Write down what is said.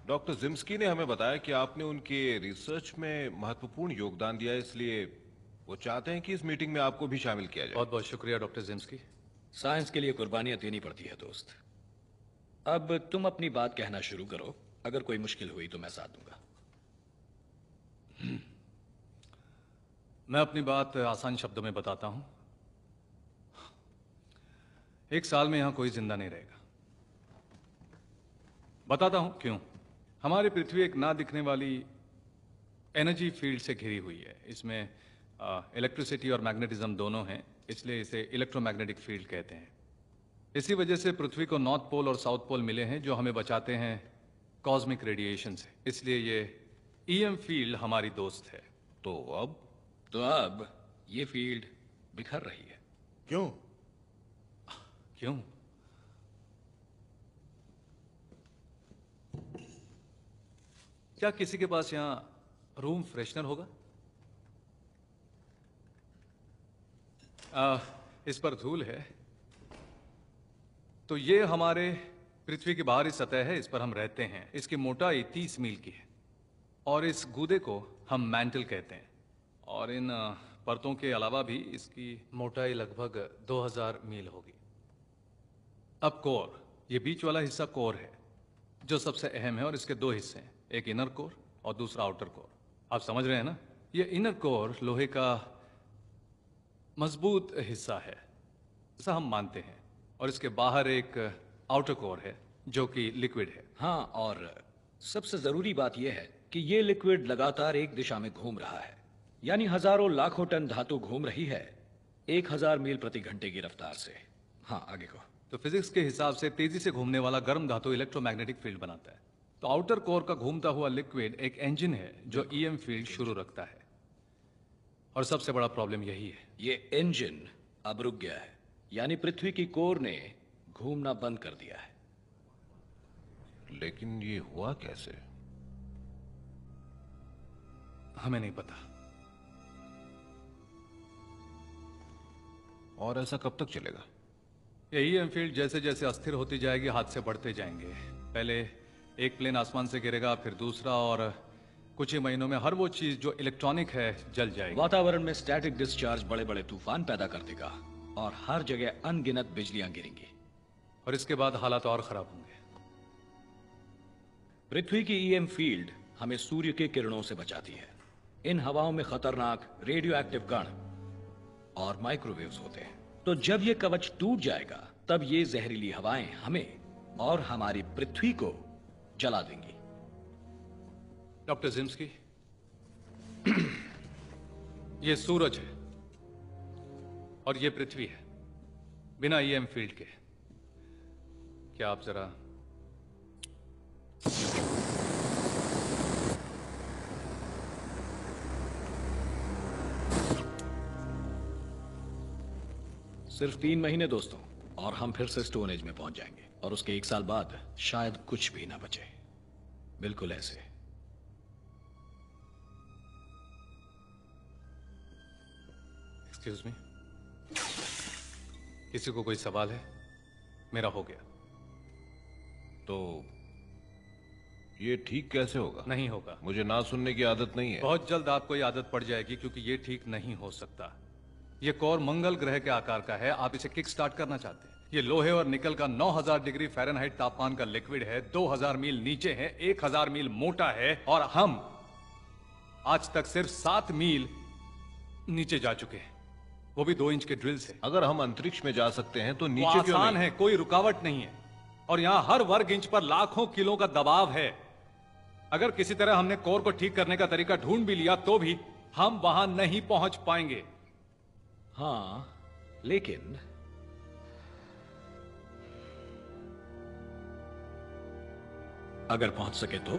Doctor जिम्स्की ने हमें बताया कि आपने उनके रिसर्च में महत्वपूर्ण योगदान दिया है, इसलिए वो चाहते हैं कि इस मीटिंग में आपको भी शामिल किया जाए। बहुत बहुत शुक्रिया डॉक्टर जिम्स्की। साइंस के लिए कुर्बानियां देनी पड़ती है दोस्त। अब तुम अपनी बात कहना शुरू करो। अगर कोई मुश्किल हुई तो मैं साथ दूंगा। मैं अपनी बात आसान शब्दों में बताता हूं। 1 साल में यहां कोई जिंदा नहीं रहेगा। बताता हूं क्यों। हमारी पृथ्वी एक ना दिखने वाली एनर्जी फील्ड से घिरी हुई है। इसमें इलेक्ट्रिसिटी और मैग्नेटिज्म दोनों हैं, इसलिए इसे इलेक्ट्रोमैग्नेटिक फील्ड कहते हैं। इसी वजह से पृथ्वी को नॉर्थ पोल और साउथ पोल मिले हैं, जो हमें बचाते हैं कॉस्मिक रेडिएशन से। इसलिए ये ईएम फील्ड हमारी दोस्त है। तो अब ये फील्ड बिखर रही है। क्यों? क्यों? क्या किसी के पास यहां रूम फ्रेशनर होगा? इस पर धूल है। तो ये हमारे पृथ्वी की बाहरी सतह है, इस पर हम रहते हैं। इसकी मोटाई 30 मील की है और इस गूदे को हम मैंटल कहते हैं। और इन परतों के अलावा भी इसकी मोटाई लगभग 2000 मील होगी। अब कोर, ये बीच वाला हिस्सा कोर है जो सबसे अहम है, और इसके 2 हिस्से हैं, एक इनर कोर और दूसरा आउटर कोर। आप समझ रहे हैं ना? ये इनर कोर लोहे का मजबूत हिस्सा है, ऐसा हम मानते हैं, और इसके बाहर एक आउटर कोर है जो कि लिक्विड है। हाँ, और सबसे जरूरी बात यह है कि ये लिक्विड लगातार एक दिशा में घूम रहा है, यानी हजारों लाखों टन धातु घूम रही है 1000 मील प्रति घंटे की रफ्तार से। हाँ, आगे को। तो फिजिक्स के हिसाब से तेजी से घूमने वाला गर्म धातु इलेक्ट्रोमैग्नेटिक फील्ड बनाता है। तो आउटर कोर का घूमता हुआ लिक्विड एक इंजन है जो ईएम फील्ड शुरू रखता है। और सबसे बड़ा प्रॉब्लम यही है, ये इंजन अब रुक गया है, यानी पृथ्वी की कोर ने घूमना बंद कर दिया है। लेकिन ये हुआ कैसे? हमें नहीं पता। और ऐसा कब तक चलेगा? ये ईएम फील्ड जैसे जैसे अस्थिर होती जाएगी, हादसे बढ़ते जाएंगे। पहले एक प्लेन आसमान से गिरेगा, फिर दूसरा, और कुछ ही महीनों में हर वो चीज जो इलेक्ट्रॉनिक है जल जाएगी। वातावरण में स्टैटिक डिस्चार्ज बड़े बड़े तूफान पैदा कर देगा और हर जगह अनगिनत बिजलियां गिरेंगी। और इसके बाद हालात और खराब होंगे। पृथ्वी की ईएम फील्ड हमें सूर्य के किरणों से बचाती है। इन हवाओं में खतरनाक रेडियो एक्टिव कण और माइक्रोवेव्स होते हैं। तो जब ये कवच टूट जाएगा, तब ये जहरीली हवाएं हमें और हमारी पृथ्वी को जला देंगी। डॉक्टर जिम्स्की, ये सूरज है और ये पृथ्वी है, बिना ईएम फील्ड के। क्या आप जरा सिर्फ 3 महीने दोस्तों, और हम फिर से स्टोन एज में पहुंच जाएंगे, और उसके 1 साल बाद शायद कुछ भी ना बचे। बिल्कुल ऐसे। एक्सक्यूज मी, किसी को कोई सवाल है? मेरा हो गया। तो ये ठीक कैसे होगा? नहीं होगा। मुझे ना सुनने की आदत नहीं है। बहुत जल्द आपको ये आदत पड़ जाएगी, क्योंकि ये ठीक नहीं हो सकता। ये कोर मंगल ग्रह के आकार का है। आप इसे किक स्टार्ट करना चाहते हैं। ये लोहे और निकल का 9000 डिग्री फ़ारेनहाइट तापमान का लिक्विड है, 2000 मील नीचे है, 1000 मील मोटा है, और हम आज तक सिर्फ 7 मील नीचे जा चुके हैं, वो भी 2 इंच के ड्रिल से। अगर हम अंतरिक्ष में जा सकते हैं तो वो नीचे क्यों आसान नहीं? है, कोई रुकावट नहीं है, और यहां हर वर्ग इंच पर लाखों किलो का दबाव है। अगर किसी तरह हमने कोर को ठीक करने का तरीका ढूंढ भी लिया तो भी हम वहां नहीं पहुंच पाएंगे। हाँ, लेकिन अगर पहुंच सके तो